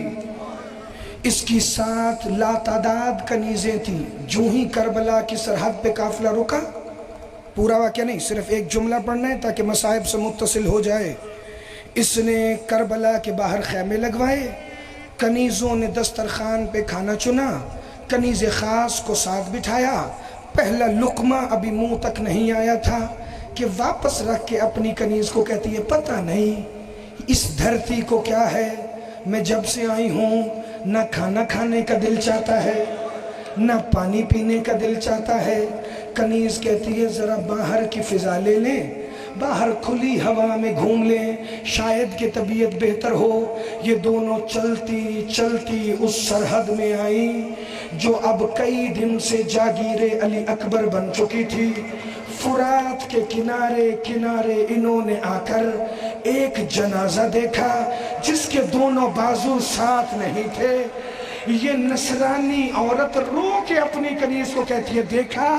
اس کی ساتھ لاتعداد کنیزیں تھیں جو ہی کربلا کی سرحد پہ قافلہ رکا پورا واقعہ نہیں صرف ایک جملہ پڑھنا ہے تاکہ مصائب سے متصل ہو جائے اس نے کربلا کے باہر خیمے لگوائے کنیزوں نے دسترخوان پہ کھانا چنا کنیز خاص کو ساتھ بٹھایا پہلا لقمہ ابھی منہ تک نہیں آیا تھا کہ واپس رکھ کے اپنی کنیز کو کہتی ہے پتہ نہیں اس دھرتی کو کیا ہے میں جب سے آئی ہوں نہ کھانا کھانے کا دل چاہتا ہے نہ پانی پینے کا دل چاہتا ہے کنیز کہتی ہے ذرا باہر کی فضا لے لیں باہر کھلی ہوا میں گھوم لیں شاید کہ طبیعت بہتر ہو یہ دونوں چلتی چلتی اس سرحد میں آئیں جو اب کئی دن سے جاگیر علی اکبر بن چکی تھی فرات کے کنارے کنارے انہوں نے آ کر ایک جنازہ دیکھا جس کے دونوں بازو ساتھ نہیں تھے یہ نصرانی عورت رو کے اپنی کنیز کو کہتی ہے دیکھا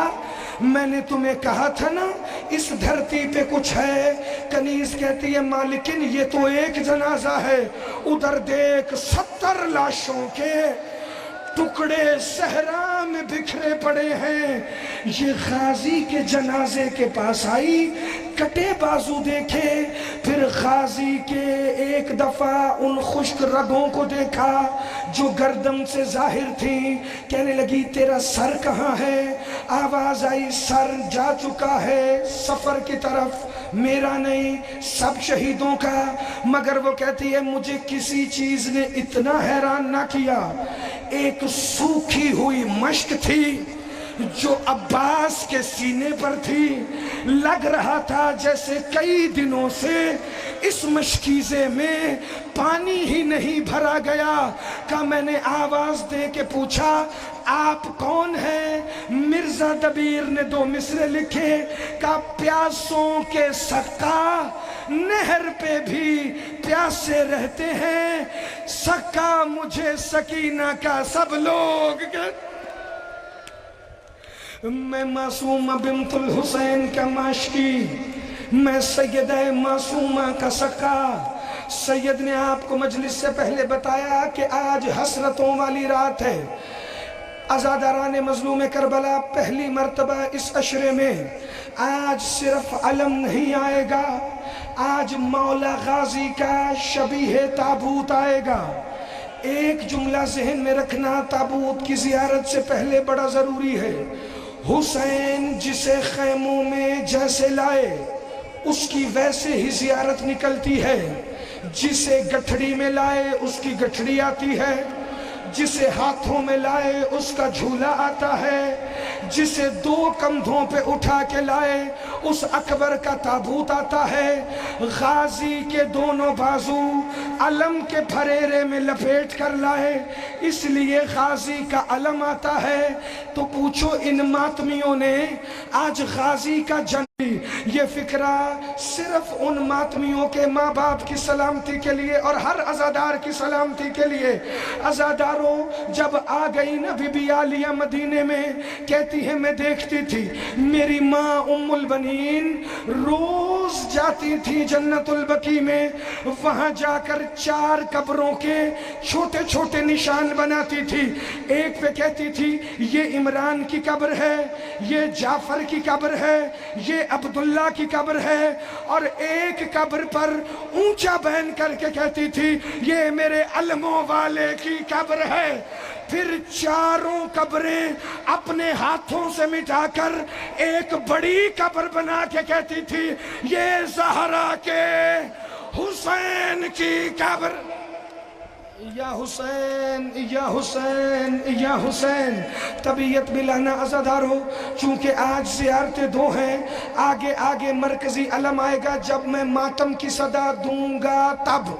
میں نے تمہیں کہا تھا نا اس دھرتی پہ کچھ ہے کنیز کہتی ہے مالکن یہ تو ایک جنازہ ہے ادھر دیکھ 70 لاشوں کے ٹکڑے صحرا میں بکھرے پڑے ہیں۔ یہ غازی کے جنازے کے پاس آئی، کٹے بازو دیکھے، پھر غازی کے ایک دفعہ ان خشک رگوں کو دیکھا جو گردن سے ظاہر تھی۔ کہنے لگی تیرا سر کہاں ہے؟ آواز آئی سر جا چکا ہے سفر کی طرف، میرا نہیں، سب شہیدوں کا۔ مگر وہ کہتی ہے مجھے کسی چیز نے اتنا حیران نہ کیا، ایک سوکھی ہوئی مشک تھی جو عباس کے سینے پر تھی، لگ رہا تھا جیسے کئی دنوں سے اس مشکیزے میں پانی ہی نہیں بھرا گیا۔ کہ میں نے آواز دے کے پوچھا آپ کون ہیں؟ مرزا دبیر نے 2 مصرے لکھے کہ پیاسوں کے سقا نہر پہ بھی پیاسے رہتے ہیں، سقا مجھے سکینہ کا سب لوگ میں معصومہ بنت الحسین کا معشقی، میں سیدہ معصومہ کا سقا۔ سید نے آپ کو مجلس سے پہلے بتایا کہ آج حسرتوں والی رات ہے۔ عزاداران مظلوم کربلا پہلی مرتبہ اس عشرے میں آج صرف علم نہیں آئے گا، آج مولا غازی کا شبیہ تابوت آئے گا۔ ایک جملہ ذہن میں رکھنا تابوت کی زیارت سے پہلے بڑا ضروری ہے۔ حسین جسے خیموں میں جیسے لائے اس کی ویسے ہی زیارت نکلتی ہے، جسے گٹھڑی میں لائے اس کی گٹھڑی آتی ہے، جسے ہاتھوں میں لائے اس کا جھولا آتا ہے، جسے 2 کندھوں پہ اٹھا کے لائے اس اکبر کا تابوت آتا ہے۔ غازی کے دونوں بازو علم کے پھریرے میں لپیٹ کر لائے، اس لیے غازی کا علم آتا ہے۔ تو پوچھو ان ماتمیوں نے آج غازی کا یہ فکرہ صرف ان ماتمیوں کے ماں باپ کی سلامتی کے لیے اور ہر عزادار کی سلامتی کے لیے۔ عزاداروں جب آ گئی نا بی بی عالیہ مدینے میں، کہتی ہے میں دیکھتی تھی میری ماں ام البنین روز جاتی تھی جنت البقیع میں، وہاں جا کر 4 قبروں کے چھوٹے چھوٹے نشان بناتی تھی۔ ایک پہ کہتی تھی یہ عمران کی قبر ہے، یہ جعفر کی قبر ہے، یہ عبداللہ کی قبر ہے، اور ایک قبر پر اونچا بین کر کے کہتی تھی یہ میرے علموں والے کی قبر ہے۔ پھر 4 قبریں اپنے ہاتھوں سے مٹا کر ایک بڑی قبر بنا کے کہتی تھی یہ زہرا کے حسین کی قبر۔ یا حسین یا حسین یا حسین۔ طبیعت ملانا عزادارو، چونکہ آج زیارتیں 2 ہیں، آگے آگے مرکزی علم آئے گا جب میں ماتم کی صدا دوں گا تب۔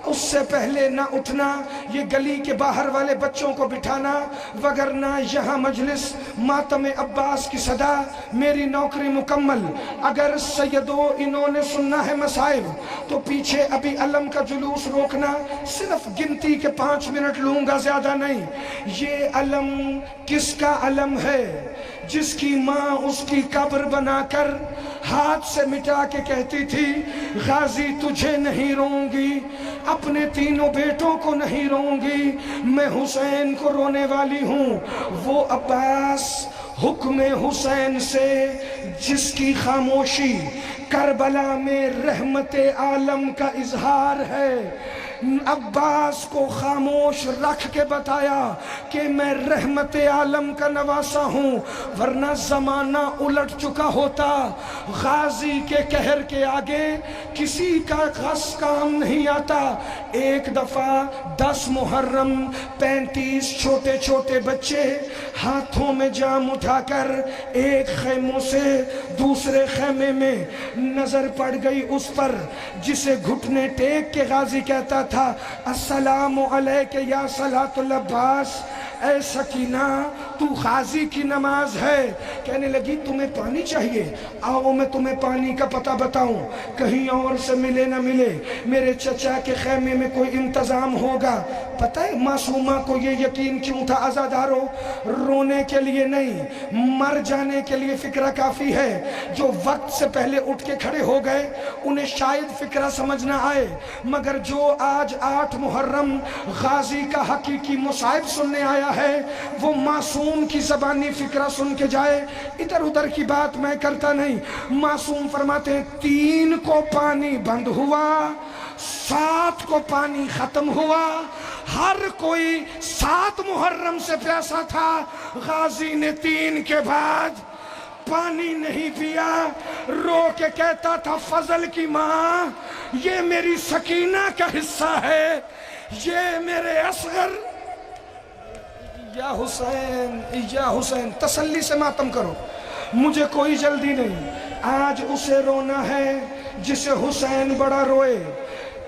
اس سے پہلے نہ اٹھنا، یہ گلی کے باہر والے بچوں کو بٹھانا، وگرنہ یہاں مجلس ماتم عباس کی صدا، میری نوکری مکمل۔ اگر سیدو انہوں نے سننا ہے مسائل تو پیچھے ابھی علم کا جلوس روکنا، صرف گنتی کہ 5 منٹ لوں گا، زیادہ نہیں۔ یہ علم کس کا علم ہے؟ جس کی ماں اس کی قبر بنا کر ہاتھ سے مٹا کے کہتی تھی غازی تجھے نہیں روں گی، اپنے 3 بیٹوں کو نہیں روں گی، میں حسین کو رونے والی ہوں۔ وہ عباس حکم حسین سے جس کی خاموشی کربلا میں رحمت عالم کا اظہار ہے، عباس کو خاموش رکھ کے بتایا کہ میں رحمت عالم کا نواسا ہوں، ورنہ زمانہ الٹ چکا ہوتا۔ غازی کے قہر کے آگے کسی کا غص کام نہیں آتا۔ ایک دفعہ 10 محرم 35 چھوٹے چھوٹے بچے ہاتھوں میں جام اٹھا کر ایک خیموں سے دوسرے خیمے میں نظر پڑ گئی اس پر جسے گھٹنے ٹیک کے غازی کہتا تھا السلام علیک یا صلاۃ العباس، اے سکینہ تو غازی کی نماز ہے۔ کہنے لگی تمہیں پانی چاہیے، آؤ میں تمہیں پانی کا پتہ بتاؤں، کہیں اور سے ملے نہ ملے، میرے چچا کے خیمے میں کوئی انتظام ہوگا۔ پتہ ہے معصومہ کو یہ یقین کیوں تھا عزادارو؟ رونے کے لیے نہیں، مر جانے کے لیے فکرہ کافی ہے۔ جو وقت سے پہلے اٹھ کے کھڑے ہو گئے انہیں شاید فکرہ سمجھ نہ آئے، مگر جو آج 8 محرم غازی کا حقیقی مصائب سننے آیا ہے، وہ معصوم کی زبانی فکرہ سن کے جائے، ادھر ادھر کی بات میں کرتا نہیں۔ معصوم فرماتے ہیں 3 کو پانی بند ہوا، 7 کو پانی ختم ہوا، ہر کوئی 7 محرم سے پیاسا تھا، غازی نے 3 کے بعد پانی نہیں پیا، رو کے کہتا تھا فضل کی ماں یہ میری سکینہ کا حصہ ہے، یہ میرے اصغر۔ یا حسین یا حسین، تسلی سے ماتم کرو، مجھے کوئی جلدی نہیں، آج اسے رونا ہے جسے حسین بڑا روئے۔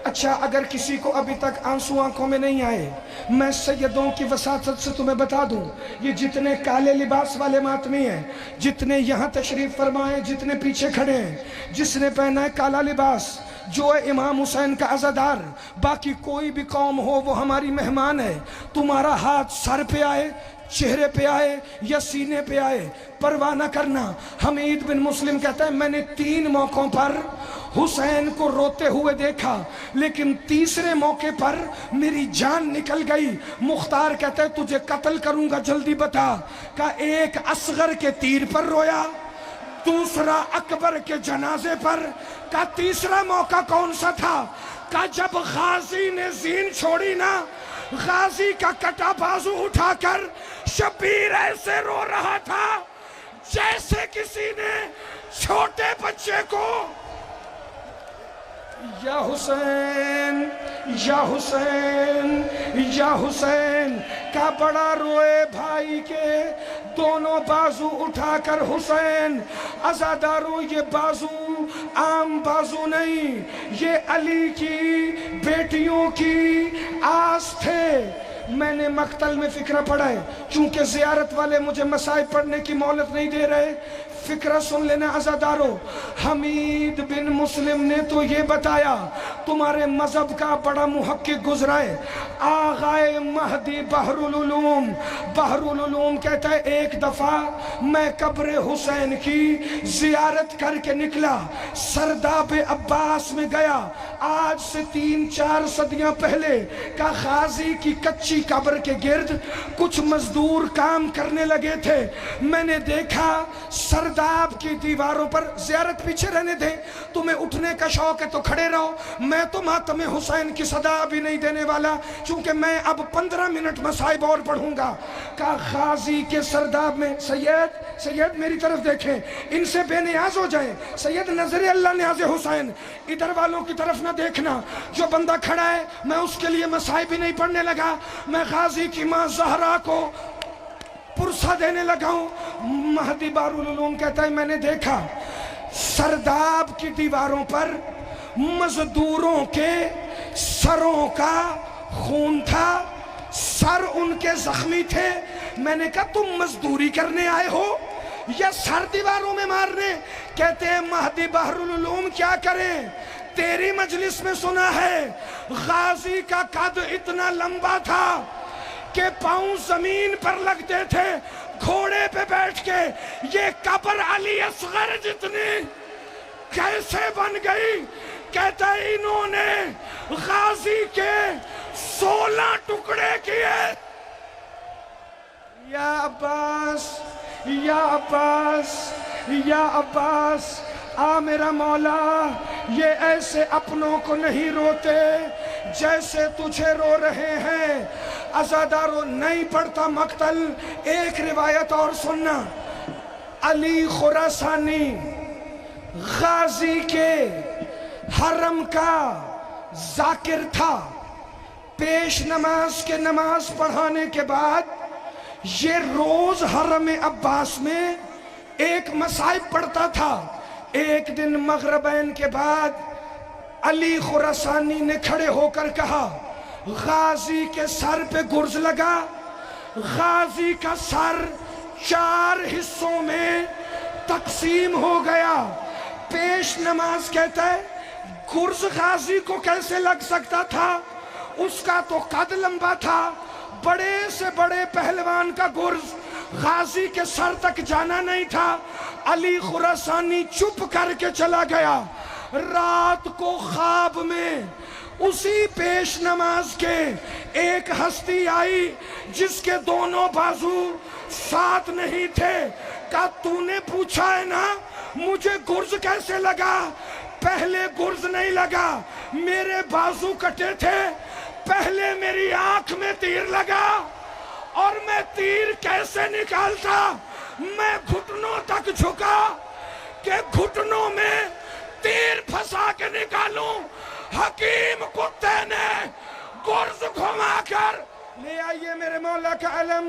اچھا اگر کسی کو ابھی تک آنسو آنکھوں میں نہیں آئے، میں سیدوں کی وساطت سے تمہیں بتا دوں، یہ جتنے کالے لباس والے ماتمی ہیں، جتنے یہاں تشریف فرمائے، جتنے پیچھے کھڑے ہیں، جس نے پہنا ہے کالا لباس جو ہے امام حسین کا عزادار، باقی کوئی بھی قوم ہو وہ ہماری مہمان ہے۔ تمہارا ہاتھ سر پہ آئے، چہرے پہ آئے یا سینے پہ آئے، پرواہ نہ کرنا۔ حمید بن مسلم کہتا ہے میں نے 3 موقعوں پر حسین کو روتے ہوئے دیکھا، لیکن تیسرے موقع پر میری جان نکل گئی۔ مختار کہتا ہے تجھے قتل کروں گا، جلدی بتا۔ کہ ایک اصغر کے تیر پر رویا، دوسرا اکبر کے جنازے پر، کا تیسرا موقع کون سا تھا؟ کہ جب غازی نے زین چھوڑی نا، غازی کا کٹا بازو اٹھا کر شبیر ایسے رو رہا تھا جیسے کسی نے چھوٹے بچے کو یا حسین یا حسین یا حسین کا بڑا روئے بھائی کے دونوں بازو اٹھا کر۔ حسین عزاداروں یہ بازو عام بازو نہیں، یہ علی کی بیٹیوں کی آس تھے۔ میں نے مقتل میں فکرہ پڑھا ہے، چونکہ زیارت والے مجھے مصائب پڑھنے کی مہلت نہیں دے رہے، فکرہ سن لینا عزادارو۔ حمید بن مسلم نے تو یہ بتایا، تمہارے مذہب کا بڑا محقق گزرا ہے آغائے مہدی بحر العلوم۔ بحر العلوم کہتا ہے ایک دفعہ میں قبر حسین کی زیارت کر کے نکلا، سرداب عباس میں گیا، آج سے 3-4 صدیاں پہلے کا غازی کی کچی قبر کے گرد کچھ مزدور کام کرنے لگے تھے۔ میں نے دیکھا سرداب کی دیواروں پر، زیارت پیچھے رہنے دیں، تمہیں اٹھنے کا شوق ہے تو کھڑے رہو، میں تو ماتم حسین کی صدا بھی نہیں دینے والا، چونکہ میں اب 15 منٹ مصائب اور پڑھوں گا۔ کہ غازی کے سرداب میں سید میری طرف دیکھیں، ان سے بے نیاز ہو جائیں، سید نظر اللہ نیاز حسین، ادھر والوں کی طرف نہ دیکھنا۔ جو بندہ کھڑا ہے میں اس کے لیے مصائب ہی نہیں پڑھنے لگا، میں غازی کی ماں زہرا کو پرسہ دینے لگا ہوں۔ مہدی بحر العلوم کہتا ہے میں نے دیکھا سرداب کی دیواروں پر مزدوروں کے سروں کا خون تھا، سر ان کے زخمی تھے۔ میں نے کہا تم مزدوری کرنے آئے ہو یا سر دیواروں میں مارنے؟ کہتے ہیں مہدی بحر العلوم کیا کریں، تیری مجلس میں سنا ہے غازی کا قد اتنا لمبا تھا کہ پاؤں زمین پر لگتے تھے، گھوڑے پہ بیٹھ کے یہ قبر علی اصغر جتنی کیسے بن گئی؟ کہتا ہے انہوں نے غازی کے 16 ٹکڑے کیے۔ یا عباس یا عباس یا عباس، آ میرا مولا، یہ ایسے اپنوں کو نہیں روتے جیسے تجھے رو رہے ہیں۔ عزادارو نہیں پڑھتا مقتل، ایک روایت اور سننا۔ علی خراسانی غازی کے حرم کا ذاکر تھا، پیش نماز کے نماز پڑھانے کے بعد یہ روز حرم عباس میں ایک مصائب پڑھتا تھا۔ ایک دن مغربین کے بعد علی خراسانی نے کھڑے ہو کر کہا غازی کے سر پہ گرز لگا، غازی کا سر 4 حصوں میں تقسیم ہو گیا۔ پیش نماز کہتا ہے گرز غازی کو کیسے لگ سکتا تھا، اس کا تو قد لمبا تھا، بڑے سے بڑے پہلوان کا گرز غازی کے سر تک جانا نہیں تھا۔ علی خراسانی چپ کر کے چلا گیا۔ رات کو خواب میں اسی پیش نماز کے ایک ہستی آئی جس کے دونوں بازو ساتھ نہیں تھے. کہا تو نے پوچھا ہے نا مجھے گرز کیسے لگا؟ پہلے گرز نہیں لگا، میرے بازو کٹے تھے، پہلے میری آنکھ میں تیر لگا. اور میں تیر کیسے نکالتا؟ میں گھٹنوں تک جھکا کہ گھٹنوں میں تیر پھنسا کے نکالوں. حکیم کتے نے گرز گھما کر لے آئیے میرے مولا کا علم.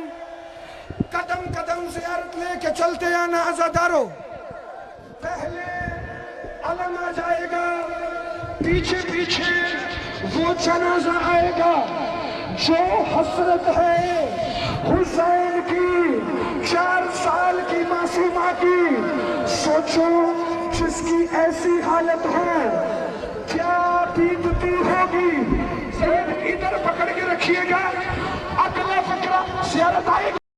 قدم قدم زیارت لے کے چلتے آنا عزادارو. پہلے علم آ جائے گا، پیچھے پیچھے وہ جنازہ آئے گا جو حسرت ہے حسین کی 4 سال کی معصومہ کی. سوچو جس کی ایسی حالت ہے کیا بیتتی ہوگی. ادھر پکڑ کے رکھیے گا.